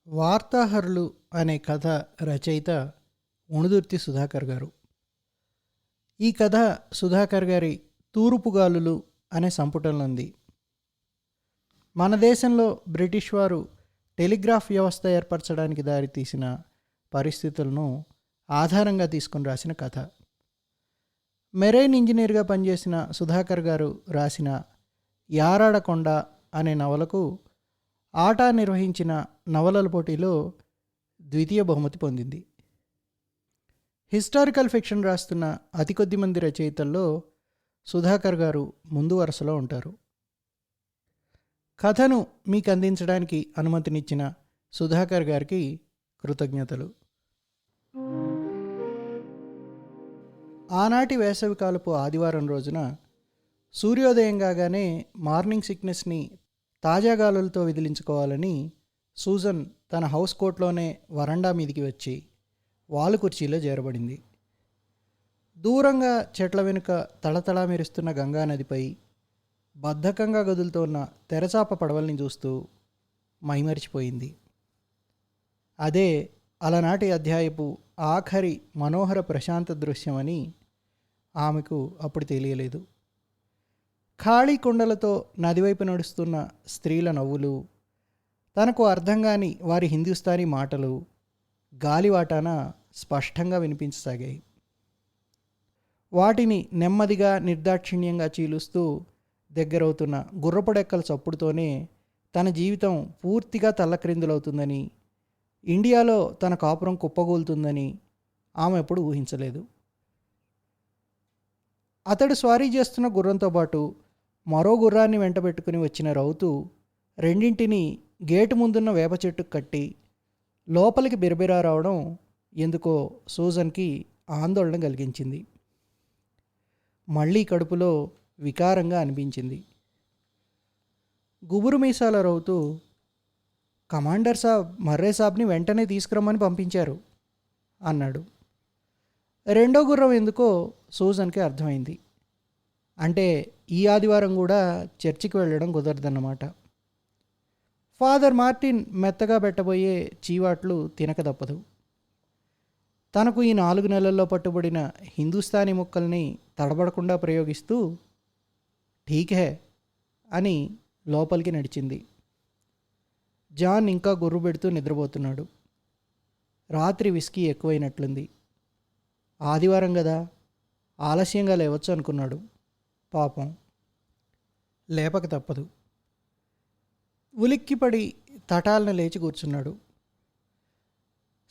వార్తాహరులు అనే కథ రచయిత ఉణుదుర్తి సుధాకర్ గారు. ఈ కథ సుధాకర్ గారి తూర్పుగాలులు అనే సంపుటంలో ఉంది. మన దేశంలో బ్రిటిష్ వారు టెలిగ్రాఫ్ వ్యవస్థ ఏర్పరచడానికి దారితీసిన పరిస్థితులను ఆధారంగా తీసుకుని రాసిన కథ. మెరైన్ ఇంజనీర్గా పనిచేసిన సుధాకర్ గారు రాసిన యారాడకొండ అనే నవలకు ఆటా నిర్వహించిన నవలల పోటీలో ద్వితీయ బహుమతి పొందింది. హిస్టారికల్ ఫిక్షన్ రాస్తున్న అతి కొద్ది మంది రచయితల్లో సుధాకర్ గారు ముందు వరుసలో ఉంటారు. కథను మీకు అందించడానికి అనుమతినిచ్చిన సుధాకర్ గారికి కృతజ్ఞతలు. ఆనాటి వేసవికాలపు ఆదివారం రోజున సూర్యోదయం కాగానే మార్నింగ్ సిక్నెస్ని తాజా గాలులతో విదిలించుకోవాలని సూజన్ తన హౌస్ కోట్లోనే వరండా మీదికి వచ్చి వాలు కుర్చీలో చేరబడింది. దూరంగా చెట్ల వెనుక తళతళా మెరుస్తున్న గంగానదిపై బద్ధకంగా గదులుతోన్న తెరచాప పడవల్ని చూస్తూ మైమరిచిపోయింది. అదే అలనాటి అధ్యాయపు ఆఖరి మనోహర ప్రశాంత దృశ్యమని ఆమెకు అప్పుడు తెలియలేదు. ఖాళీ కుండలతో నదివైపు నడుస్తున్న స్త్రీల నవ్వులు, తనకు అర్థం కాని వారి హిందుస్థానీ మాటలు గాలివాటాన స్పష్టంగా వినిపించసాగాయి. వాటిని నెమ్మదిగా నిర్దాక్షిణ్యంగా చీలుస్తూ దగ్గరవుతున్న గుర్రపడెక్కల చప్పుడుతోనే తన జీవితం పూర్తిగా తల్లక్రిందులవుతుందని, ఇండియాలో తన కాపురం కుప్పగూలుతుందని ఆమె ఎప్పుడు ఊహించలేదు. అతడు స్వారీ చేస్తున్న గుర్రంతో పాటు మరో గుర్రాన్ని వెంటబెట్టుకుని వచ్చిన రౌతు రెండింటినీ గేటు ముందున్న వేప చెట్టుకు కట్టి లోపలికి బిరబిరా రావడం ఎందుకో సూజన్కి ఆందోళన కలిగించింది. మళ్ళీ కడుపులో వికారంగా అనిపించింది. గుబురు మీసాల రౌతు, కమాండర్ సాబ్ మర్రే సాబ్ని వెంటనే తీసుకురమ్మని పంపించారు అన్నాడు. రెండో గుర్రం ఎందుకో సూజన్కి అర్థమైంది. అంటే ఈ ఆదివారం కూడా చర్చికి వెళ్ళడం కుదరదన్నమాట. ఫాదర్ మార్టిన్ మెత్తగా పెట్టబోయే చీవాట్లు తినక తప్పదు. తనకు ఈ 4 నెలల్లో పట్టుబడిన హిందుస్థానీ ముక్కల్ని తడబడకుండా ప్రయోగిస్తూ ఠీక్ హే అని లోపలికి నడిచింది. జాన్ ఇంకా గుర్రు పెడుతూ నిద్రపోతున్నాడు. రాత్రి విస్కీ ఎక్కువైనట్లుంది. ఆదివారం కదా, ఆలస్యంగా లేవచ్చు అనుకున్నాడు. పాపం లేపక తప్పదు. ఉలిక్కిపడి తటాలను లేచి కూర్చున్నాడు.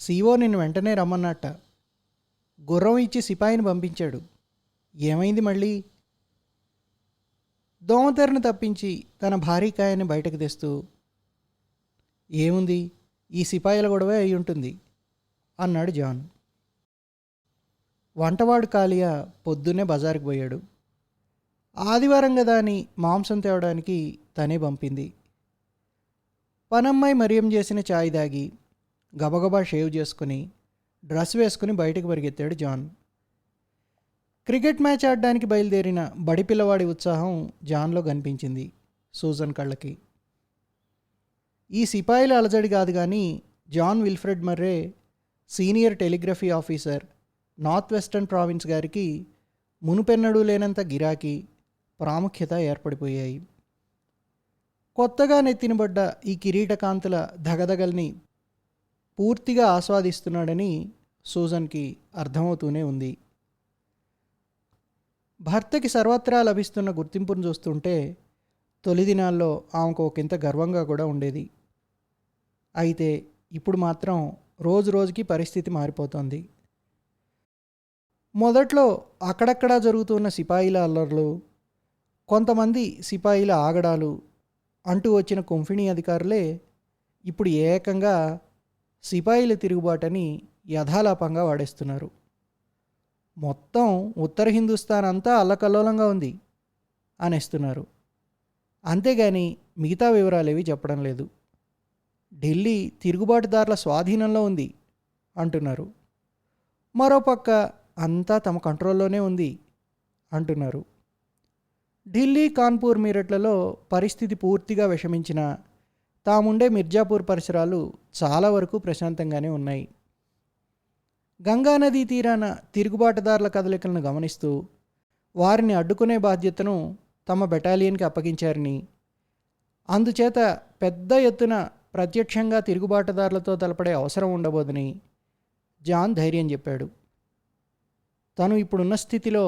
సీఓ నిన్ను వెంటనే రమ్మన్నట్ట. గుర్రం ఇచ్చి సిపాయిని పంపించాడు. ఏమైంది మళ్ళీ? దోమతెరను తప్పించి తన భారీకాయాన్ని బయటకు తెస్తూ, ఏముంది, ఈ సిపాయిల గొడవే అయి ఉంటుంది అన్నాడు జాన్. వంటవాడు కాలియా పొద్దున్నే బజారుకు పోయాడు. ఆదివారం కదా అని మాంసం తేవడానికి తనే పంపింది. పనమ్మాయి మరియం చేసిన ఛాయ్ దాగి గబగబా షేవ్ చేసుకుని డ్రెస్ వేసుకుని బయటకు పరిగెత్తాడు జాన్. క్రికెట్ మ్యాచ్ ఆడడానికి బయలుదేరిన బడి పిల్లవాడి ఉత్సాహం జాన్లో కనిపించింది సూజన్ కళ్ళకి. ఈ సిపాయిల అలజడి కాదు కానీ John Wilfred Murray, senior telegraphy officer, north western province గారికి మునుపెన్నడూ లేనంత గిరాకీ, ప్రాముఖ్యత ఏర్పడిపోయాయి. కొత్తగా నెత్తినబడ్డ ఈ కిరీటకాంతుల ధగధగల్ని పూర్తిగా ఆస్వాదిస్తున్నాడని సూజన్కి అర్థమవుతూనే ఉంది. భర్తకి సర్వత్రా లభిస్తున్న గుర్తింపును చూస్తుంటే తొలి దినాల్లో ఆమెకు ఒకంత గర్వంగా కూడా ఉండేది. అయితే ఇప్పుడు మాత్రం రోజు రోజుకి పరిస్థితి మారిపోతోంది. మొదట్లో అక్కడక్కడా జరుగుతున్న సిపాయిల అల్లర్లు, కొంతమంది సిపాయిల ఆగడాలు అంటూ వచ్చిన కుంఫిణీ అధికారులే ఇప్పుడు ఏకంగా సిపాయిల తిరుగుబాటని యథాలాపంగా వాడేస్తున్నారు. మొత్తం ఉత్తర హిందుస్థాన్ అంతా అల్లకల్లోలంగా ఉంది అనేస్తున్నారు. అంతేగాని మిగతా వివరాలేవి చెప్పడం లేదు. ఢిల్లీ తిరుగుబాటుదారుల స్వాధీనంలో ఉంది అంటున్నారు. మరోపక్క అంతా తమ కంట్రోల్లోనే ఉంది అంటున్నారు. ఢిల్లీ, కాన్పూర్, మీరట్లలో పరిస్థితి పూర్తిగా విషమించిన తాముండే మిర్జాపూర్ పరిసరాలు చాలా వరకు ప్రశాంతంగానే ఉన్నాయి. గంగానదీ తీరాన తిరుగుబాటుదారుల కదలికలను గమనిస్తూ వారిని అడ్డుకునే బాధ్యతను తమ బెటాలియన్కి అప్పగించారని, అందుచేత పెద్ద ఎత్తున ప్రత్యక్షంగా తిరుగుబాటుదారులతో తలపడే అవసరం ఉండబోదని జాన్ ధైర్యం చెప్పాడు. తను ఇప్పుడున్న స్థితిలో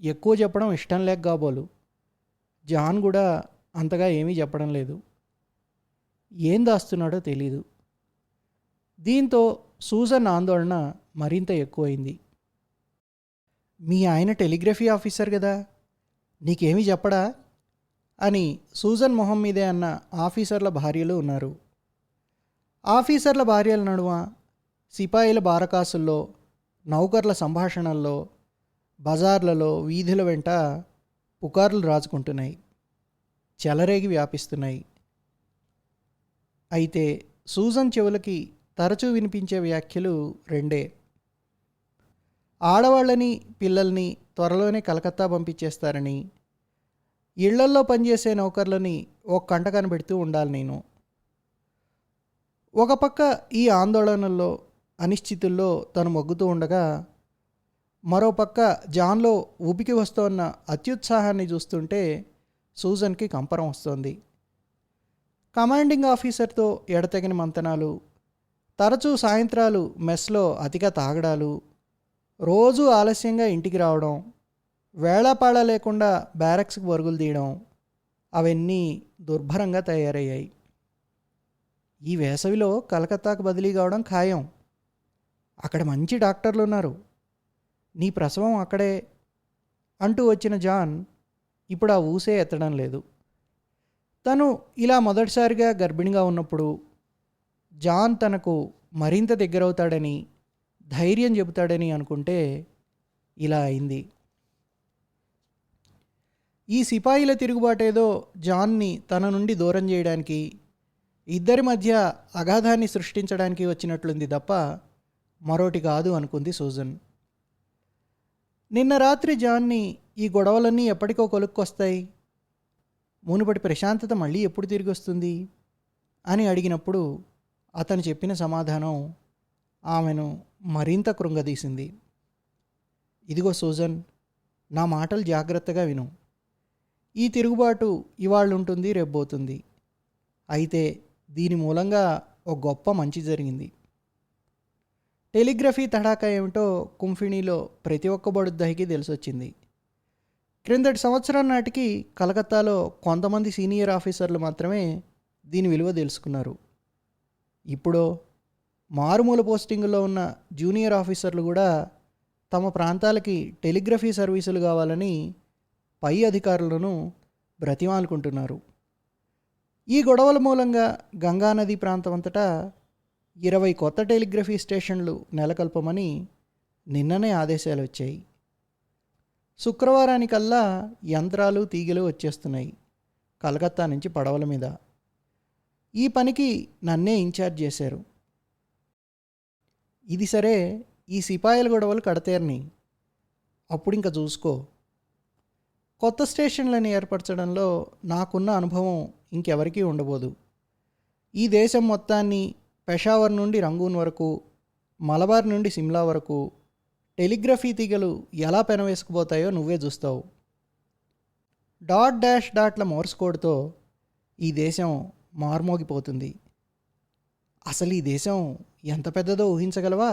ఎక్కువ చెప్పడం ఇష్టం లేక కాబోలు జాన్ కూడా అంతగా ఏమీ చెప్పడం లేదు. ఏం దాస్తున్నాడో తెలీదు. దీంతో సూజన్ ఆందోళన మరింత ఎక్కువైంది. మీ ఆయన టెలిగ్రఫీ ఆఫీసర్ కదా, నీకేమీ చెప్పడా అని సూజన్ మొహం మీదే అన్న ఆఫీసర్ల భార్యలు ఉన్నారు. ఆఫీసర్ల భార్యల నడుమ సిపాయిల బారకాసుల్లో, నౌకర్ల సంభాషణల్లో, బజార్లలో, వీధుల వెంట పుకార్లు రాజుకుంటున్నాయి, చెలరేగి వ్యాపిస్తున్నాయి. అయితే సూజన్ చెవులకి తరచూ వినిపించే వ్యాఖ్యలు రెండే. ఆడవాళ్ళని, పిల్లల్ని త్వరలోనే కలకత్తా పంపించేస్తారని, ఇళ్లల్లో పనిచేసే నౌకర్లని ఒక కంట కనబెడుతూ ఉండాలి నేను. ఒక పక్క ఈ ఆందోళనల్లో, అనిశ్చితుల్లో తను మొగ్గుతూ ఉండగా, మరోపక్క జాన్లో ఊపికి వస్తోన్న అత్యుత్సాహాన్ని చూస్తుంటే సూజన్కి కంపరం వస్తోంది. కమాండింగ్ ఆఫీసర్తో ఎడతెగని మంతనాలు, తరచూ సాయంత్రాలు మెస్లో అతిగా తాగడాలు, రోజూ ఆలస్యంగా ఇంటికి రావడం, వేళాపాళ లేకుండా బ్యారక్స్కి పరుగులు తీయడం, అవన్నీ దుర్భరంగా తయారయ్యాయి. ఈ వేసవిలో కలకత్తాకు బదిలీ కావడం ఖాయం. అక్కడ మంచి డాక్టర్లు ఉన్నారు, నీ ప్రసవం అక్కడే అంటూ వచ్చిన జాన్ ఇప్పుడు ఆ ఊసే ఎత్తడం లేదు. తను ఇలా మొదటిసారిగా గర్భిణిగా ఉన్నప్పుడు జాన్ తనకు మరింత దగ్గరవుతాడని, ధైర్యం చెబుతాడని అనుకుంటే ఇలా అయింది. ఈ సిపాయిల తిరుగుబాటేదో జాన్ని తన నుండి దూరం చేయడానికి, ఇద్దరి మధ్య అగాధాన్ని సృష్టించడానికి వచ్చినట్లుంది తప్ప మరోటి కాదు అనుకుంది సూజన్. నిన్న రాత్రి జాన్ని ఈ గొడవలన్నీ ఎప్పటికో కొలుక్కొస్తాయి, మునుపటి ప్రశాంతత మళ్ళీ ఎప్పుడు తిరిగి వస్తుంది అని అడిగినప్పుడు అతను చెప్పిన సమాధానం ఆమెను మరింత కృంగదీసింది. ఇదిగో సూజన్, నా మాటలు జాగ్రత్తగా విను. ఈ తిరుగుబాటు ఇవాళ ఉంటుంది, రేపోతుంది. అయితే దీని మూలంగా ఒక గొప్ప మంచి జరిగింది. టెలిగ్రఫీ తడాకా ఏమిటో కుంఫిణీలో ప్రతి ఒక్క బడుద్దాయికి తెలిసొచ్చింది. క్రిందటి సంవత్సరం నాటికి కలకత్తాలో కొంతమంది సీనియర్ ఆఫీసర్లు మాత్రమే దీని విలువ తెలుసుకున్నారు. ఇప్పుడు మారుమూల పోస్టింగులో ఉన్న జూనియర్ ఆఫీసర్లు కూడా తమ ప్రాంతాలకి టెలిగ్రఫీ సర్వీసులు కావాలని పై అధికారులను బ్రతిమాలుకుంటున్నారు. ఈ గొడవల మూలంగా గంగానది ప్రాంతం అంతటా 20 కొత్త టెలిగ్రఫీ స్టేషన్లు నెలకొల్పమని నిన్ననే ఆదేశాలు వచ్చాయి. శుక్రవారానికల్లా యంత్రాలు, తీగలు వచ్చేస్తున్నాయి కలకత్తా నుంచి పడవల మీద. ఈ పనికి నన్నే ఇన్ఛార్జ్ చేశారు. ఇది సరే, ఈ సిపాయిల గొడవలు కడతేరని, అప్పుడు ఇంకా చూసుకో. కొత్త స్టేషన్లను ఏర్పరచడంలో నాకున్న అనుభవం ఇంకెవరికీ ఉండబోదు. ఈ దేశం మొత్తాన్ని పెషావర్ నుండి రంగూన్ వరకు, మలబార్ నుండి సిమ్లా వరకు టెలిగ్రఫీ తీగలు ఎలా పెనవేసుకుపోతాయో నువ్వే చూస్తావు. డాట్ డాష్ డాట్ల మోర్స్ కోడ్తో ఈ దేశం మార్మోగిపోతుంది. అసలు ఈ దేశం ఎంత పెద్దదో ఊహించగలవా?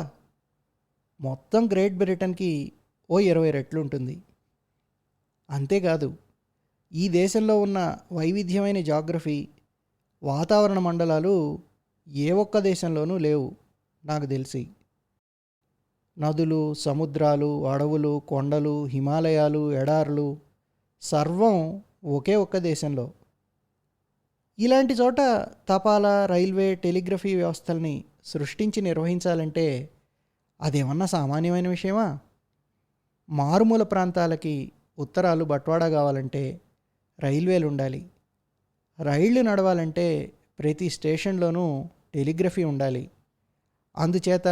మొత్తం గ్రేట్ బ్రిటన్కి ఓ 20 రెట్లు ఉంటుంది. అంతేకాదు, ఈ దేశంలో ఉన్న వైవిధ్యమైన జాగ్రఫీ, వాతావరణ మండలాలు ఏ ఒక్క దేశంలోనూ లేవు నాకు తెలిసి. నదులు, సముద్రాలు, అడవులు, కొండలు, హిమాలయాలు, ఎడారులు సర్వం ఒకే ఒక్క దేశంలో. ఇలాంటి చోట తపాలా, రైల్వే, టెలిగ్రఫీ వ్యవస్థల్ని సృష్టించి నిర్వహించాలంటే అదేమన్నా సామాన్యమైన విషయమా? మారుమూల ప్రాంతాలకి ఉత్తరాలు బట్వాడా కావాలంటే రైల్వేలు ఉండాలి. రైళ్లు నడవాలంటే ప్రతి స్టేషన్లోనూ టెలిగ్రఫీ ఉండాలి. అందుచేత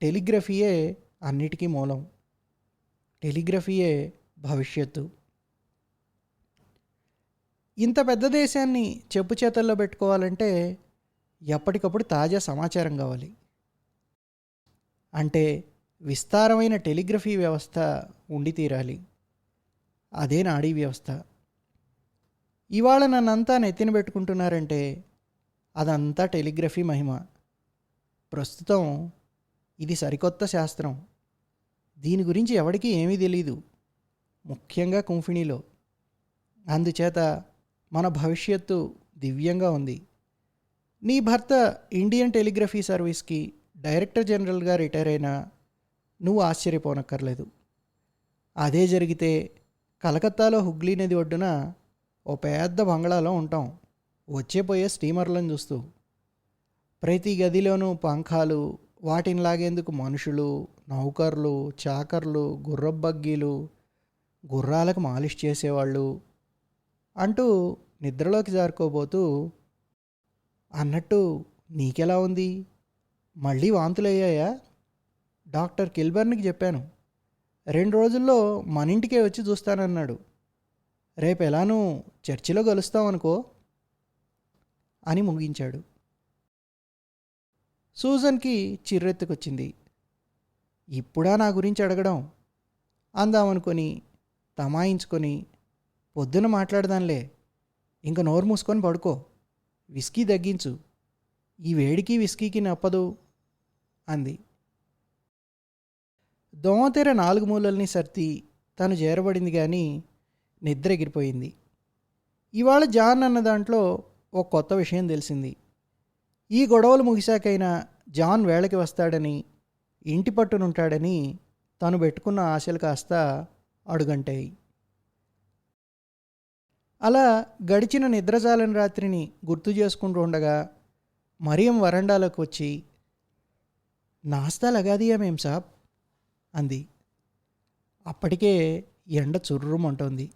టెలిగ్రఫీయే అన్నిటికీ మూలం. టెలిగ్రఫీయే భవిష్యత్తు. ఇంత పెద్ద దేశాన్ని చెప్పు చేతల్లో పెట్టుకోవాలంటే ఎప్పటికప్పుడు తాజా సమాచారం కావాలి. అంటే విస్తారమైన టెలిగ్రఫీ వ్యవస్థ ఉండి తీరాలి. అదే నాడీ వ్యవస్థ. ఇవాళ నన్నంతా నెత్తిన పెట్టుకుంటున్నారంటే అదంతా టెలిగ్రఫీ మహిమ. ప్రస్తుతం ఇది సరికొత్త శాస్త్రం. దీని గురించి ఎవరికీ ఏమీ తెలీదు, ముఖ్యంగా కుంఫిణీలో. అందుచేత మన భవిష్యత్తు దివ్యంగా ఉంది. నీ భర్త ఇండియన్ టెలిగ్రఫీ సర్వీస్కి డైరెక్టర్ జనరల్గా రిటైర్ అయినా నువ్వు ఆశ్చర్యపోనక్కర్లేదు. అదే జరిగితే కలకత్తాలో హుగ్లీ నది ఒడ్డున ఓ పెద్ద బంగళాలో ఉంటాం, వచ్చేపోయే స్టీమర్లను చూస్తూ. ప్రతి గదిలోనూ పంఖాలు, వాటిని లాగేందుకు మనుషులు, నౌకర్లు, చాకర్లు, గుర్రబగ్గీలు, గుర్రాలకు మాలిష్ చేసేవాళ్ళు అంటూ నిద్రలోకి జారుకోబోతూ, అన్నట్టు నీకెలా ఉంది? మళ్ళీ వాంతులయ్యాయా? డాక్టర్ కిల్బర్న్కి చెప్పాను, 2 రోజుల్లో మన ఇంటికే వచ్చి చూస్తానన్నాడు. రేపు ఎలానూ చర్చిలో కలుస్తామనుకో అని ముగించాడు. సూజన్కి చిర్రెత్తుకొచ్చింది. ఇప్పుడా నా గురించి అడగడం అందామనుకొని తమాయించుకొని, పొద్దున మాట్లాడదాంలే, ఇంక నోరు మూసుకొని పడుకో, విస్కీ తగ్గించు, ఈ వేడికి విస్కీకి నప్పదు అంది. దోమతెర 4 మూలల్ని సర్ది తను చేరబడింది, కానీ నిద్ర ఎగిరిపోయింది. ఇవాళ జాన్ అన్న దాంట్లో ఒక కొత్త విషయం తెలిసింది. ఈ గొడవలు ముగిశాకైనా జాన్ వేళకి వస్తాడని, ఇంటి పట్టునుంటాడని తను పెట్టుకున్న ఆశలు కాస్త అడుగంటాయి. అలా గడిచిన నిద్రజాలని రాత్రిని గుర్తు చేసుకుంటూ ఉండగా మరియం వరండాలోకి వచ్చి, నాస్తా లగాదియా మేం సాబ్ అంది. అప్పటికే ఎండ చుర్రుమంటోంది.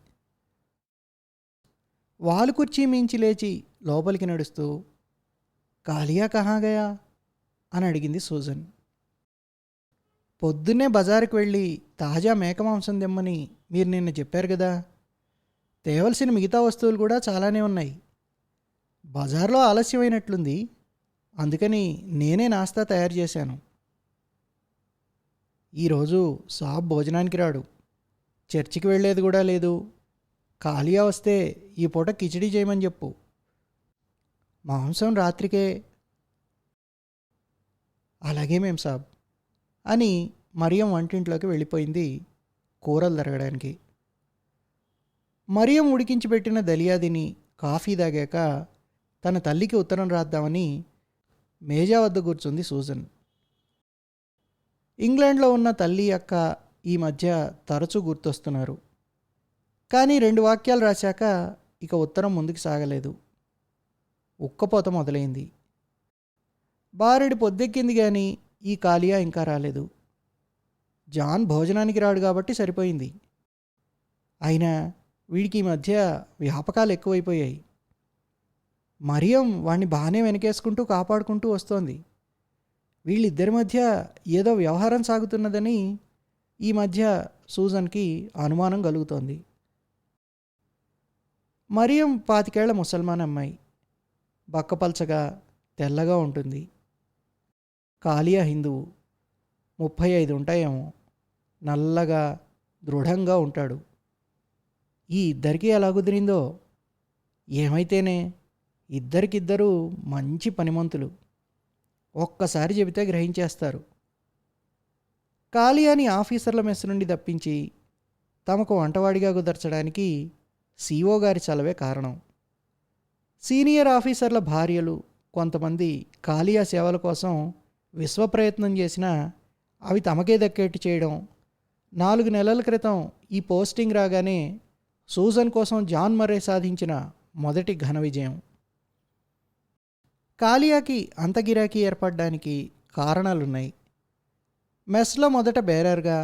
వాలు కుర్చీ మించి లేచి లోపలికి నడుస్తూ, కాలియా కహా గయా అని అడిగింది సూజన్. పొద్దున్నే బజారుకు వెళ్ళి తాజా మేక మాంసం తెమ్మని మీరు నిన్న చెప్పారు కదా, తేవలసిన మిగతా వస్తువులు కూడా చాలానే ఉన్నాయి. బజార్లో ఆలస్యమైనట్లుంది, అందుకని నేనే నాస్తా తయారు చేశాను. ఈరోజు సాబ్ భోజనానికి రాడు, చర్చికి వెళ్ళేది కూడా లేదు. కాలియా వస్తే ఈ పూట కిచిడీ చేయమని చెప్పు. మాంసం రాత్రికే. అలాగే మేం సాబ్ అని మరియం వంటింట్లోకి వెళ్ళిపోయింది కూరలు తరగడానికి. మరియం ఉడికించి పెట్టిన దలియాదిని కాఫీ తాగాక తన తల్లికి ఉత్తరం రాద్దామని మేజా వద్ద కూర్చుంది సూజన్. ఇంగ్లాండ్లో ఉన్న తల్లి అక్క ఈ మధ్య తరచూ గుర్తొస్తున్నారు. కానీ 2 వాక్యాలు రాశాక ఇక ఉత్తరం ముందుకు సాగలేదు. ఉక్కపోత మొదలైంది. బారెడి పొద్దెక్కింది, కానీ ఈ కాలియా ఇంకా రాలేదు. జాన్ భోజనానికి రాడు కాబట్టి సరిపోయింది. అయినా వీడికి ఈ మధ్య వ్యాపకాలు ఎక్కువైపోయాయి. మరియం వాణ్ణి బాగానే వెనకేసుకుంటూ కాపాడుకుంటూ వస్తోంది. వీళ్ళిద్దరి మధ్య ఏదో వ్యవహారం సాగుతున్నదని ఈ మధ్య సూజన్కి అనుమానం కలుగుతోంది. మరియం 25 ఏళ్ల ముసల్మాన్ అమ్మాయి. బక్కపల్చగా తెల్లగా ఉంటుంది. కాలియా హిందువు, 35 ఉంటాయేమో. నల్లగా దృఢంగా ఉంటాడు. ఈ ఇద్దరికీ ఎలా కుదిరిందో ఏమైతేనే, ఇద్దరికిద్దరూ మంచి పనిమంతులు. ఒక్కసారి చెబితే గ్రహించేస్తారు. కాలియాని ఆఫీసర్ల మెస్ నుండి తప్పించి తమకు వంటవాడిగా కుదర్చడానికి సిఓ గారి చలవే కారణం. సీనియర్ ఆఫీసర్ల భార్యలు కొంతమంది కాలియా సేవల కోసం విశ్వప్రయత్నం చేసినా అవి తమకే దక్కేట్టు చేయడం. 4 నెలల క్రితం ఈ పోస్టింగ్ రాగానే సూజన్ కోసం జాన్ మర్రే సాధించిన మొదటి ఘన విజయం. కాలియాకి అంత గిరాకీ ఏర్పడడానికి కారణాలున్నాయి. మెస్లో మొదట బేరర్గా,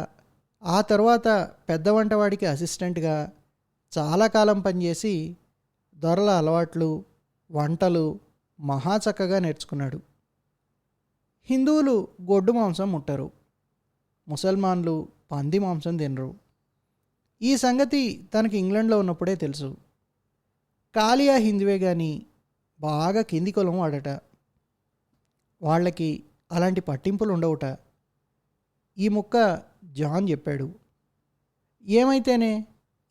ఆ తర్వాత పెద్ద వంటవాడికి అసిస్టెంట్గా చాలా కాలం పనిచేసి దొరల అలవాట్లు, వంటలు మహా చక్కగా నేర్చుకున్నాడు. హిందువులు గొడ్డు మాంసం ముట్టరు, ముసల్మాన్లు పంది మాంసం తినరు. ఈ సంగతి తనకి ఇంగ్లాండ్లో ఉన్నప్పుడే తెలుసు. కాలియా హిందువే కానీ బాగా కింది కులం వాడట. వాళ్ళకి అలాంటి పట్టింపులు ఉండవుట. ఈ ముక్క జాన్ చెప్పాడు. ఏమైతేనే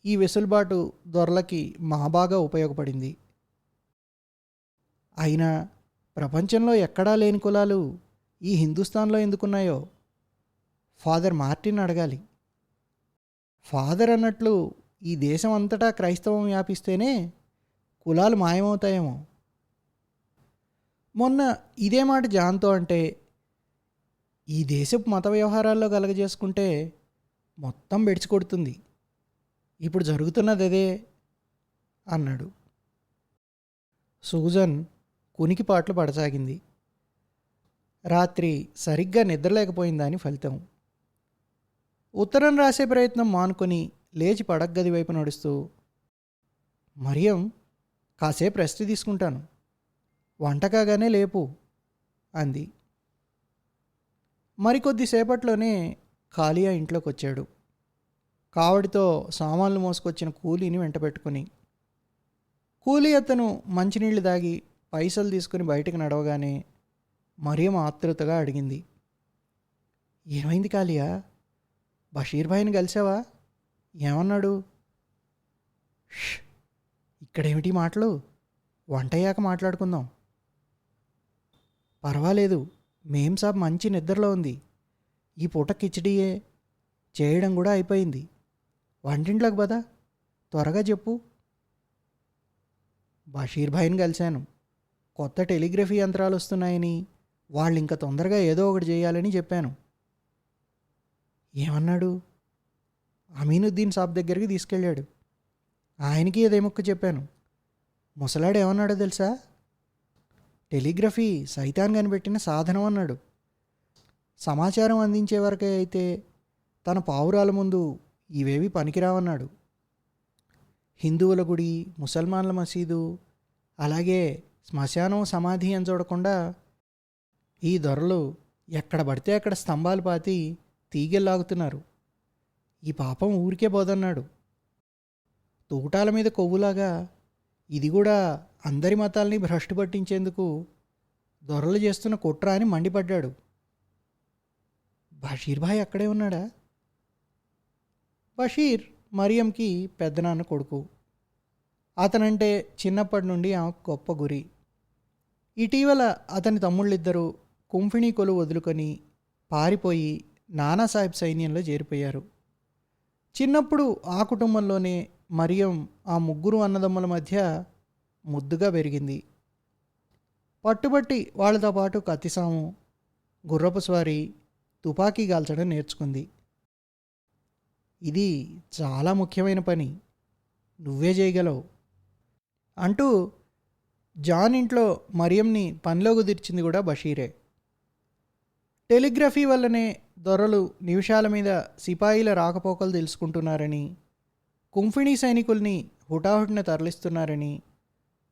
ఈ వెసులుబాటు దొరలకి మహాబాగా ఉపయోగపడింది. అయినా ప్రపంచంలో ఎక్కడా లేని కులాలు ఈ హిందుస్థాన్లో ఎందుకున్నాయో ఫాదర్ మార్టిన్ అడగాలి. ఫాదర్ అన్నట్లు ఈ దేశం అంతటా క్రైస్తవం వ్యాపిస్తేనే కులాలు మాయమవుతాయేమో. మొన్న ఇదే మాట జాన్తో అంటే, ఈ దేశపు మత వ్యవహారాల్లో కలగజేసుకుంటే మొత్తం బెడిచి కొడుతుంది, ఇప్పుడు జరుగుతున్నది అదే అన్నాడు. సూజన్ కునికిపాట్లు పడసాగింది. రాత్రి సరిగ్గా నిద్రలేకపోయిందని ఫలితం. ఉత్తరం రాసే ప్రయత్నం మానుకొని లేచి పడగ్గది వైపు నడుస్తూ, మరియం, కాసేపు రెస్ట్ తీసుకుంటాను, వంట కాగానే లేపు అంది. మరికొద్దిసేపట్లోనే కాలియా ఇంట్లోకి వచ్చాడు. కావడితో సామాన్లు మోసుకొచ్చిన కూలీని వెంట పెట్టుకుని. కూలీ అతను మంచినీళ్లు దాగి పైసలు తీసుకుని బయటకు నడవగానే మరియం ఆతృతగా అడిగింది, ఏమైంది కాలియా? బషీర్ భాయ్ని కలిసావా? ఏమన్నాడు? ఇక్కడేమిటి మాటలు? వంటయ్యాక మాట్లాడుకుందాం. పర్వాలేదు, మేం సాబ్ మంచి నిద్రలో ఉంది. ఈ పూట కిచడీయే చేయడం కూడా అయిపోయింది. వంటింట్లోకి పద, త్వరగా చెప్పు. బషీర్ భాయ్ని కలిశాను. కొత్త టెలిగ్రఫీ యంత్రాలు వస్తున్నాయని, వాళ్ళు ఇంకా తొందరగా ఏదో ఒకటి చేయాలని చెప్పాను. ఏమన్నాడు? అమీనుద్దీన్ సాబ్ దగ్గరికి తీసుకెళ్ళాడు. ఆయనకి అదే ముక్క చెప్పాను. ముసలాడు ఏమన్నాడో తెలుసా? టెలిగ్రఫీ సైతాన్ కనిపెట్టిన సాధనం అన్నాడు. సమాచారం అందించే వరకే అయితే తన పావురాల ముందు ఇవేవి పనికిరావన్నాడు. హిందువుల గుడి, ముసల్మాన్ల మసీదు, అలాగే శ్మశానం, సమాధి అని చూడకుండా ఈ దొరలు ఎక్కడ పడితే అక్కడ స్తంభాలు పాతి తీగెల్లాగుతున్నారు. ఈ పాపం ఊరికే పోదన్నాడు. తూటాల మీద కొవ్వులాగా ఇది కూడా అందరి మతాల్ని భ్రష్టు పట్టించేందుకు దొరలు చేస్తున్న కుట్ర అని మండిపడ్డాడు. బషీర్ భాయ్ అక్కడే ఉన్నాడా? బషీర్ మరియంకి పెద్దనాన్న కొడుకు. అతనంటే చిన్నప్పటి నుండి ఆమెకు గొప్ప గురి. ఇటీవల అతని తమ్ముళ్ళిద్దరూ కుంఫిణీ కొలు వదులుకొని పారిపోయి నానాసాహెబ్ సైన్యంలో చేరిపోయారు. చిన్నప్పుడు ఆ కుటుంబంలోనే మరియం ఆ ముగ్గురు అన్నదమ్ముల మధ్య ముద్దుగా పెరిగింది. పట్టుబట్టి వాళ్ళతో పాటు కత్తిసాము, గుర్రపు స్వారీ, తుపాకీ కాల్చడం నేర్చుకుంది. ఇది చాలా ముఖ్యమైన పని, నువ్వే చేయగలవు అంటూ జాన్ ఇంట్లో మరియంని పనిలో కుదిర్చింది కూడా బషీరే. టెలిగ్రఫీ వల్లనే దొరలు నిమిషాల మీద సిపాయిల రాకపోకలు తెలుసుకుంటున్నారని, కుంఫిణీ సైనికుల్ని హుటాహుటిన తరలిస్తున్నారని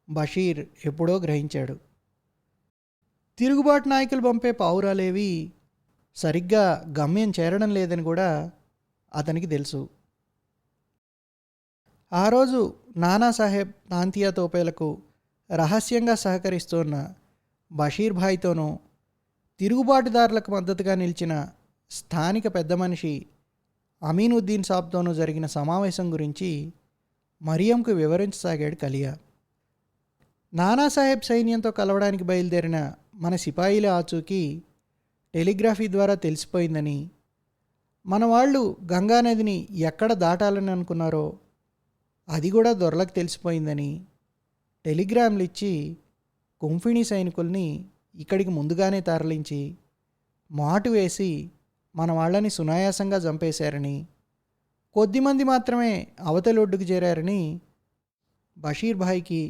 బషీర్ ఎప్పుడో గ్రహించాడు. తిరుగుబాటు నాయకులు పంపే పావురాలేవి సరిగ్గా గమ్యం చేరడం లేదని కూడా అతనికి తెలుసు. ఆ రోజు నానాసాహెబ్ తాంతియా తోపేలకు రహస్యంగా సహకరిస్తున్న బషీర్ భాయ్తోనూ, తిరుగుబాటుదారులకు మద్దతుగా నిలిచిన స్థానిక పెద్ద మనిషి అమీనుద్దీన్ సాబ్తోనూ జరిగిన సమావేశం గురించి మరియంకు వివరించసాగాడు కలియా. నానాసాహెబ్ సైన్యంతో కలవడానికి బయలుదేరిన మన సిపాయిల ఆచూకీ టెలిగ్రఫీ ద్వారా తెలిసిపోయిందని, మన వాళ్ళు గంగానదిని ఎక్కడ దాటాలని అనుకున్నారో అది కూడా దొరలకు తెలిసిపోయిందని టెలిగ్రామ్లు ఇచ్చి కుంఫిణీ సైనికుల్ని ఇక్కడికి ముందుగానే తరలించి మాటు వేసి మన వాళ్ళని సునాయాసంగా చంపేశారని, కొద్దిమంది మాత్రమే అవతలి ఒడ్డుకు చేరారని బషీర్ భాయ్కి,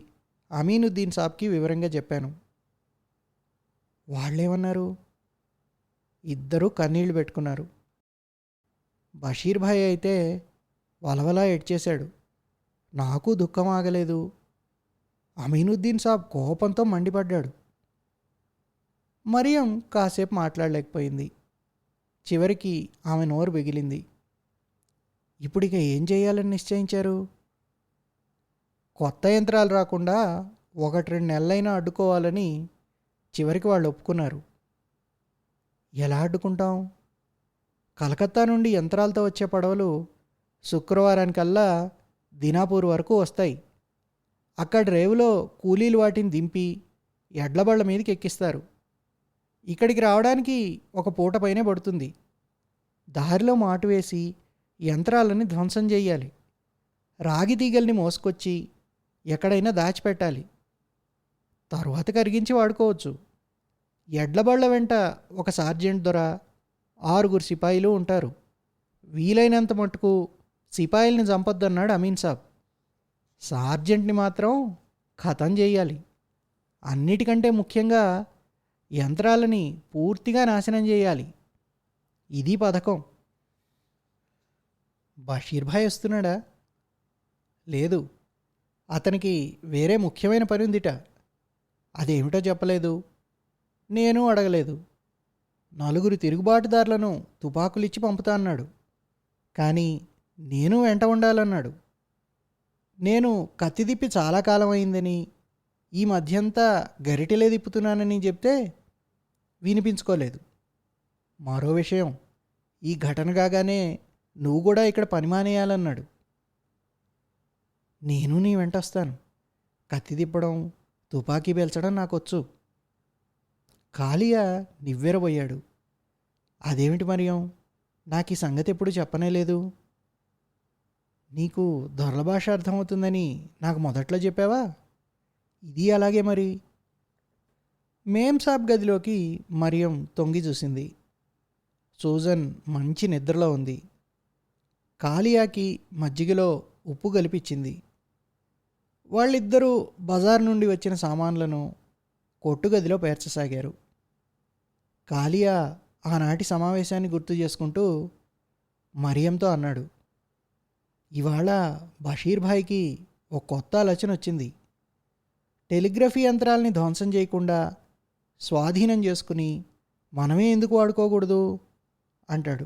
అమీనుద్దీన్ సాబ్కి వివరంగా చెప్పాను. వాళ్ళేమన్నారు? ఇద్దరూ కన్నీళ్లు పెట్టుకున్నారు. బషీర్ భాయ్ అయితే వలవలా ఏడ్చేశాడు. నాకు దుఃఖం ఆగలేదు. అమీనుద్దీన్ సాబ్ కోపంతో మండిపడ్డాడు. మరియం కాసేపు మాట్లాడలేకపోయింది. చివరికి ఆమె నోరు బిగిలింది. ఇప్పుడిక ఏం చేయాలని నిశ్చయించారు? కొత్త యంత్రాలు రాకుండా 1-2 నెలలైనా అడ్డుకోవాలని చివరికి వాళ్ళు ఒప్పుకున్నారు. ఎలా అడ్డుకుంటాం? కలకత్తా నుండి యంత్రాలతో వచ్చే పడవలు శుక్రవారానికల్లా దినాపూర్ వరకు వస్తాయి. అక్కడ రేవులో కూలీలు వాటిని దింపి ఎడ్లబళ్ళ మీదకి ఎక్కిస్తారు. ఇక్కడికి రావడానికి ఒక పూట పైనే పడుతుంది. దారిలో మాటు వేసి యంత్రాలని ధ్వంసం చేయాలి. రాగి తీగల్ని మోసుకొచ్చి ఎక్కడైనా దాచిపెట్టాలి. తరువాత కరిగించి వాడుకోవచ్చు. ఎడ్లబళ్ళ వెంట ఒక సార్జెంట్ దొర, 6 సిపాయిలు ఉంటారు. వీలైనంత మట్టుకు సిపాయిల్ని చంపొద్దన్నాడు అమీన్ సాబ్. సార్జెంట్ని మాత్రం ఖతం చేయాలి. అన్నిటికంటే ముఖ్యంగా యంత్రాలని పూర్తిగా నాశనం చేయాలి. ఇది పథకం. బషీర్ భాయ్ వస్తున్నాడా? లేదు, అతనికి వేరే ముఖ్యమైన పని ఉందిట. అదేమిటో చెప్పలేదు, నేను అడగలేదు. 4 తిరుగుబాటుదారులను తుపాకులిచ్చి పంపుతా అన్నాడు. కానీ నేను వెంట ఉండాలన్నాడు. నేను కత్తి తిప్పి చాలా కాలం అయిందని, ఈ మధ్యంతా గరిటెలే తిప్పుతున్నానని చెప్తే వినిపించుకోలేదు. మరో విషయం, ఈ ఘటన కాగానే నువ్వు కూడా ఇక్కడ పని మానేయాలన్నాడు. నేను నీ వెంట వస్తాను. కత్తి తిప్పడం, తుపాకీ పేల్చడం నాకొచ్చు. కాలియా నివ్వెరబోయాడు. అదేమిటి మరియం, నాకు ఈ సంగతి ఎప్పుడు చెప్పనే లేదు. నీకు దొరల భాష అర్థమవుతుందని నాకు మొదట్లో చెప్పావా? ఇది అలాగే మరి. మేం సాబ్ గదిలోకి మరియం తొంగి చూసింది. సూజన్ మంచి నిద్రలో ఉంది. కాలియాకి మజ్జిగలో ఉప్పు కలిపిచ్చింది. వాళ్ళిద్దరూ బజార్ నుండి వచ్చిన సామాన్లను కొట్టుగదిలో పేర్చసాగారు. కాలియా ఆనాటి సమావేశాన్ని గుర్తు చేసుకుంటూ మరియంతో అన్నాడు, ఇవాళ బషీర్ భాయ్కి ఒక కొత్త ఆలోచన వచ్చింది. టెలిగ్రఫీ యంత్రాలని ధ్వంసం చేయకుండా స్వాధీనం చేసుకుని మనమే ఎందుకు వాడుకోకూడదు అంటాడు.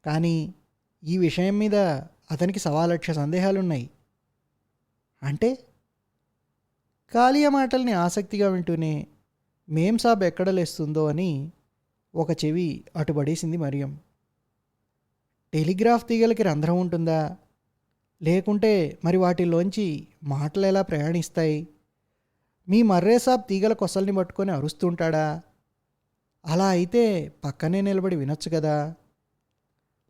కానీ ఈ విషయం మీద అతనికి 1,00,000 సందేహాలున్నాయి. అంటే? కాలియా మాటల్ని ఆసక్తిగా వింటూనే మేం సాబ్ ఎక్కడ లేస్తుందో అని ఒక చెవి అటుపడేసింది మరియం. టెలిగ్రాఫ్ తీగలకి రంధ్రం ఉంటుందా? లేకుంటే మరి వాటిలోంచి మాటలు ఎలా ప్రయాణిస్తాయి? మీ మర్రే సాబ్ తీగల కొసల్ని పట్టుకొని అరుస్తుంటాడా? అలా అయితే పక్కనే నిలబడి వినొచ్చు కదా.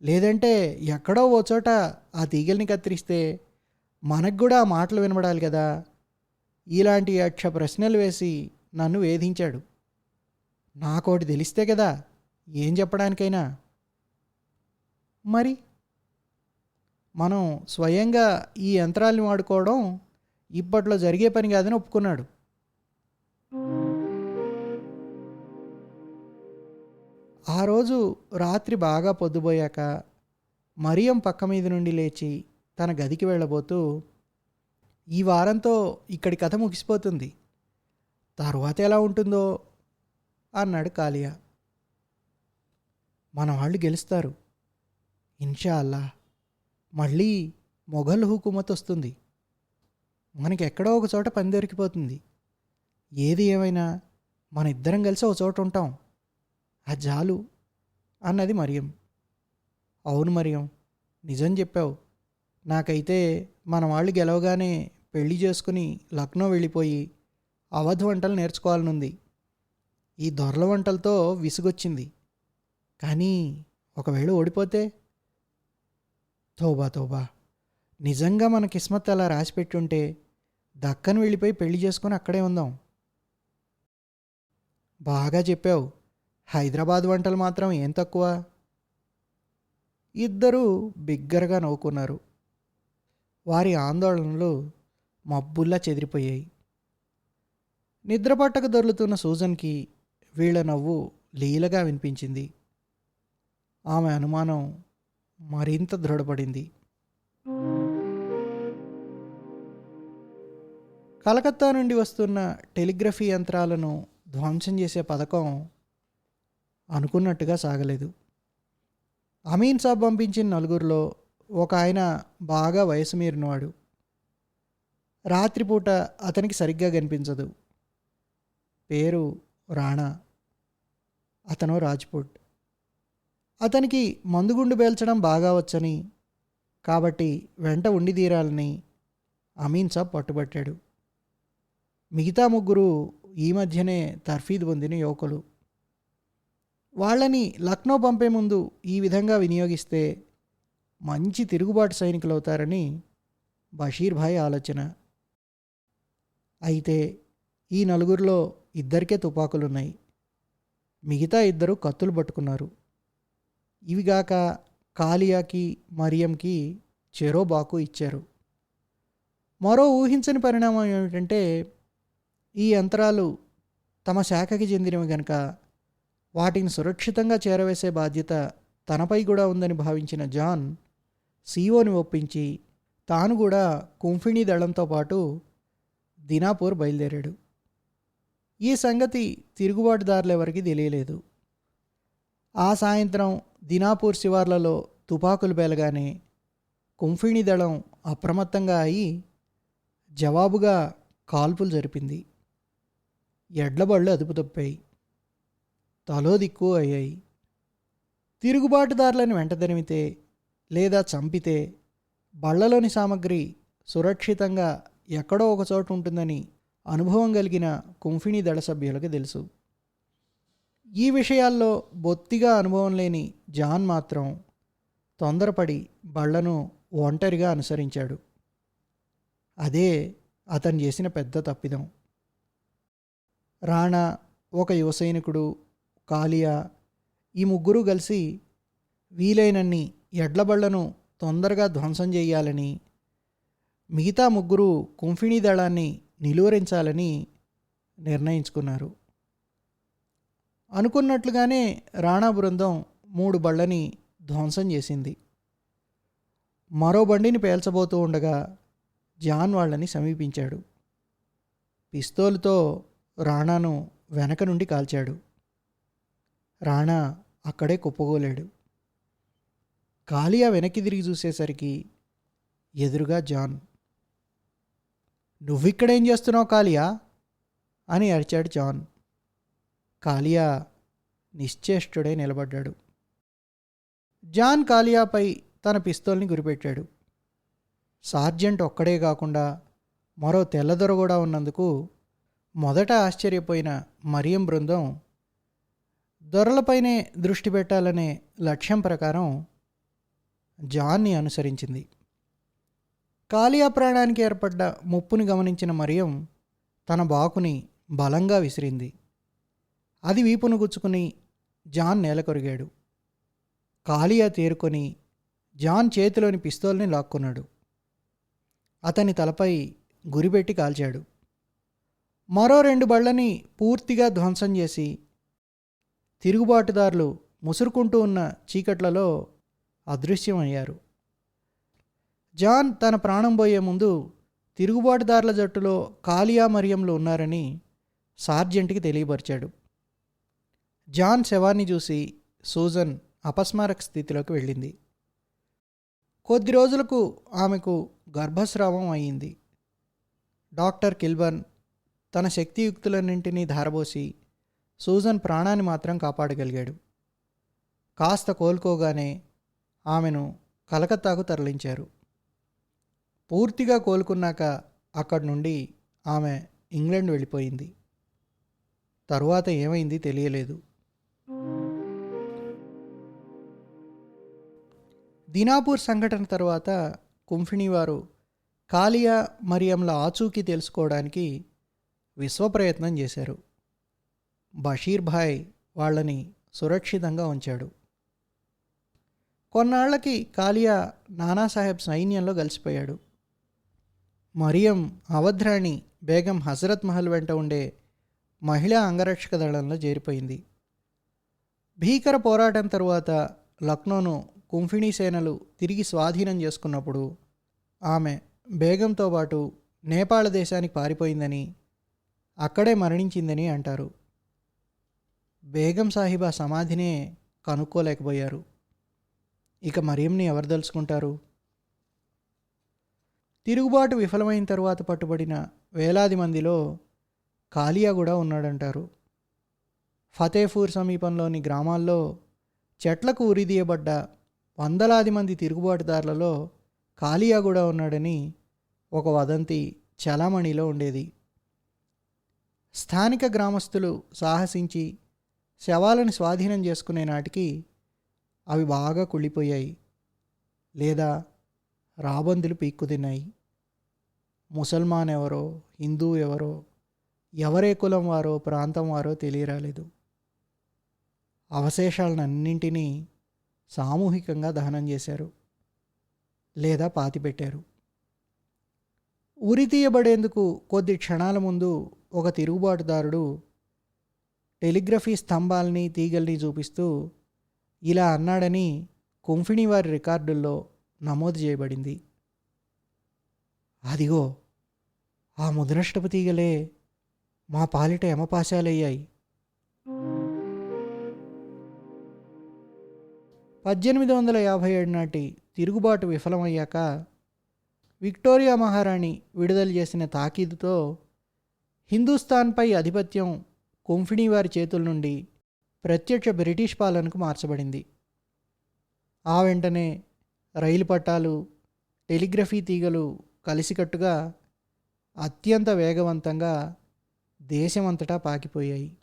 లేదంటే ఎక్కడో ఓ చోట ఆ తీగల్ని కత్తిరిస్తే మనకు కూడా ఆ మాటలు వినబడాలి కదా. ఇలాంటి 1,00,000 ప్రశ్నలు వేసి నన్ను వేధించాడు. నాకోటి తెలిస్తే కదా ఏం చెప్పడానికైనా. మరి మనం స్వయంగా ఈ యంత్రాల్ని వాడుకోవడం ఇప్పట్లో జరిగే పని కాదని ఒప్పుకున్నాడు. ఆ రోజు రాత్రి బాగా పొద్దుపోయాక మరియం పక్క మీద నుండి లేచి తన గదికి వెళ్ళబోతూ, ఈ వారంతో ఇక్కడి కథ ముగిసిపోతుంది, తరువాత ఎలా ఉంటుందో అన్నాడు కాలియా. మన వాళ్ళు గెలుస్తారు ఇన్షా అల్లా. మళ్ళీ మొఘల్ హుకూమత్ వస్తుంది. మనకి ఎక్కడో ఒక చోట పని దొరికిపోతుంది. ఏది ఏమైనా మన ఇద్దరం కలిసి ఒక చోట ఉంటాం, అది చాలు అన్నది మరియం. అవును మరియం, నిజం చెప్పావు. నాకైతే మన వాళ్ళు గెలవగానే పెళ్లి చేసుకుని లక్నో వెళ్ళిపోయి అవధ్ వంటలు నేర్చుకోవాలనుంది. ఈ దొరల వంటలతో విసుగొచ్చింది. కానీ ఒకవేళ ఓడిపోతే? తోబా తోబా, నిజంగా మన కిస్మత్ అలా రాసిపెట్టుంటే దక్కను వెళ్ళిపోయి పెళ్లి చేసుకుని అక్కడే ఉందాం. బాగా చెప్పావు. హైదరాబాద్ వంటలు మాత్రం ఏం తక్కువ. ఇద్దరూ బిగ్గరగా నవ్వుకున్నారు. వారి ఆందోళనలు మబ్బుల్లా చెదిరిపోయాయి. నిద్రపట్టక దొర్లుతున్న సూజన్కి వీళ్ళ నవ్వు లీలగా వినిపించింది. ఆమె అనుమానం మరింత దృఢపడింది. కలకత్తా నుండి వస్తున్న టెలిగ్రఫీ యంత్రాలను ధ్వంసం చేసే పథకం అనుకున్నట్టుగా సాగలేదు. అమీన్ సాబ్ పంపించిన 4 ఒక ఆయన బాగా వయసు మీరినవాడు. రాత్రిపూట అతనికి సరిగ్గా కనిపించదు. పేరు రాణా. అతను అతను రాజ్పుట్. అతనికి మందుగుండు పేల్చడం బాగా వచ్చని, కాబట్టి వెంట ఉండి తీరాలని అమీన్ సాబ్ పట్టుబట్టాడు. మిగతా ముగ్గురు ఈ మధ్యనే తర్ఫీదు పొందిన యువకులు. వాళ్ళని లక్నో పంపే ముందు ఈ విధంగా వినియోగిస్తే మంచి తిరుగుబాటు సైనికులు అవుతారని బషీర్ భాయ్ ఆలోచన. అయితే ఈ నలుగురిలో ఇద్దరికే తుపాకులున్నాయి. మిగతా ఇద్దరు కత్తులు పట్టుకున్నారు. ఇవిగాక కాలియాకి మరియంకి చెరో బాకు ఇచ్చారు. మరో ఊహించని పరిణామం ఏమిటంటే, ఈ యంత్రాలు తమ శాఖకి చెందినవి గనక వాటిని సురక్షితంగా చేరవేసే బాధ్యత తనపై కూడా ఉందని భావించిన జాన్ సీఓని ఒప్పించి తాను కూడా కుంఫిణీ దళంతో పాటు దినాపూర్ బయలుదేరాడు. ఈ సంగతి తిరుగుబాటుదారులెవరికి తెలియలేదు. ఆ సాయంత్రం దినాపూర్ శివార్లలో తుపాకులు పేలగానే కుంఫిణీ దళం అప్రమత్తంగా అయి జవాబుగా కాల్పులు జరిపింది. ఎడ్లబళ్ళు అదుపు తప్పాయి. తలో దిక్కు అయ్యాయి. తిరుగుబాటుదారులను వెంటదరిమితే లేదా చంపితే బళ్లలోని సామగ్రి సురక్షితంగా ఎక్కడో ఒక చోట ఉంటుందని అనుభవం కలిగిన కుంఫిణీ దళ సభ్యులకు తెలుసు. ఈ విషయాల్లో బొత్తిగా అనుభవం లేని జాన్ మాత్రం తొందరపడి బళ్లను ఒంటరిగా అనుసరించాడు. అదే అతను చేసిన పెద్ద తప్పిదం. రాణా, ఒక యువ సైనికుడు, కాలియా ఈ ముగ్గురు కలిసి వీలైనన్ని ఎడ్లబళ్లను తొందరగా ధ్వంసం చేయాలని, మిగతా ముగ్గురు కుంఫిణీ దళాన్ని నిలువరించాలని నిర్ణయించుకున్నారు. అనుకున్నట్లుగానే రాణా బృందం 3 బళ్ళని ధ్వంసం చేసింది. మరో బండిని పేల్చబోతూ ఉండగా జాన్ వాళ్ళని సమీపించాడు. పిస్తోలుతో రాణాను వెనక నుండి కాల్చాడు. రాణా అక్కడే కుప్పగోలాడు. కాలియా వెనక్కి తిరిగి చూసేసరికి ఎదురుగా జాన్. "నువ్విక్కడేం చేస్తున్నావు కాలియా?" అని అరిచాడు జాన్. కాలియా నిశ్చేష్టుడై నిలబడ్డాడు. జాన్ కాలియాపై తన పిస్తోల్ని గురిపెట్టాడు. సార్జెంట్ ఒక్కడే కాకుండా మరో తెల్లదొర కూడా ఉన్నందుకు మొదట ఆశ్చర్యపోయిన మరియం బృందం దొరలపైనే దృష్టి పెట్టాలనే లక్ష్యం ప్రకారం జాన్ని అనుసరించింది. కాలియా ప్రాణానికి ఏర్పడ్డ ముప్పుని గమనించిన మరియం తన బాకుని బలంగా విసిరింది. అది వీపును గుచ్చుకుని జాన్ నేల కొరిగాడు. కాలియా తేరుకొని జాన్ చేతిలోని పిస్తోల్ని లాక్కున్నాడు. అతని తలపై గురిపెట్టి కాల్చాడు. మరో 2 బళ్ళని పూర్తిగా ధ్వంసం చేసి తిరుగుబాటుదారులు ముసురుకుంటూ ఉన్న చీకట్లలో అదృశ్యమయ్యారు. జాన్ తన ప్రాణం పోయే ముందు తిరుగుబాటుదారుల జట్టులో కాలియా మరియంలు ఉన్నారని సార్జెంట్కి తెలియపరిచాడు. జాన్ శవాన్ని చూసి సూజన్ అపస్మారక స్థితిలోకి వెళ్ళింది. కొద్ది రోజులకు ఆమెకు గర్భస్రావం అయింది. డాక్టర్ కిల్బర్న్ తన శక్తియుక్తులన్నింటినీ ధారబోసి సూజన్ ప్రాణాన్ని మాత్రం కాపాడగలిగాడు. కాస్త కోలుకోగానే ఆమెను కలకత్తాకు తరలించారు. పూర్తిగా కోలుకున్నాక అక్కడి నుండి ఆమె ఇంగ్లాండ్ వెళ్ళిపోయింది. తరువాత ఏమైంది తెలియలేదు. దినాపూర్ సంఘటన తర్వాత కుంఫిణీ వారు కాలియా మరియంల ఆచూకీ తెలుసుకోవడానికి విశ్వప్రయత్నం చేశారు. బషీర్ భాయ్ వాళ్ళని సురక్షితంగా ఉంచాడు. కొన్నాళ్లకి కాలియా నానాసాహెబ్ సైన్యంలో కలిసిపోయాడు. మరియం అవధ్రాణి బేగం హజరత్ మహల్ వెంట ఉండే మహిళా అంగరక్షక దళంలో చేరిపోయింది. భీకర పోరాటం తరువాత లక్నోను కుంఫిణీ సేనలు తిరిగి స్వాధీనం చేసుకున్నప్పుడు ఆమె బేగంతో పాటు నేపాళ దేశానికి పారిపోయిందని, అక్కడే మరణించిందని అంటారు. బేగం సాహిబా సమాధినే కనుక్కోలేకపోయారు. ఇక మరియంని ఎవరు తెలుసుకుంటారు? తిరుగుబాటు విఫలమైన తరువాత పట్టుబడిన వేలాది మందిలో కాలియా కూడా ఉన్నాడంటారు. ఫతేపూర్ సమీపంలోని గ్రామాల్లో చెట్లకు ఉరిదీయబడ్డ వందలాది మంది తిరుగుబాటుదారులలో కాలియా కూడా ఉన్నాడని ఒక వదంతి చలామణిలో ఉండేది. స్థానిక గ్రామస్తులు సాహసించి శవాలను స్వాధీనం చేసుకునే నాటికి అవి బాగా కుళ్ళిపోయాయి లేదా రాబందులు పీక్కుతిన్నాయి. ముసల్మాన్ ఎవరో, హిందూ ఎవరో, ఎవరే కులం వారో, ప్రాంతం వారో తెలియరాలేదు. అవశేషాలన్నింటినీ సామూహికంగా దహనం చేశారు లేదా పాతిపెట్టారు. ఉరి తీయబడేందుకు కొద్ది క్షణాల ముందు ఒక తిరుగుబాటుదారుడు టెలిగ్రఫీ స్తంభాల్ని, తీగల్ని చూపిస్తూ ఇలా అన్నాడని కుంఫిణి వారి రికార్డుల్లో నమోదు చేయబడింది. అదిగో ఆ ముదనష్టపు తీగలే మా పాలిట యమపాశాలయ్యాయి. 1857 నాటి తిరుగుబాటు విఫలమయ్యాక విక్టోరియా మహారాణి విడుదల చేసిన తాకీదుతో హిందుస్థాన్పై ఆధిపత్యం కుంఫిణి వారి చేతుల నుండి ప్రత్యక్ష బ్రిటిష్ పాలనకు మార్చబడింది. ఆ వెంటనే రైలు పట్టాలు, టెలిగ్రఫీ తీగలు కలిసికట్టుగా అత్యంత వేగవంతంగా దేశమంతటా పాకిపోయాయి.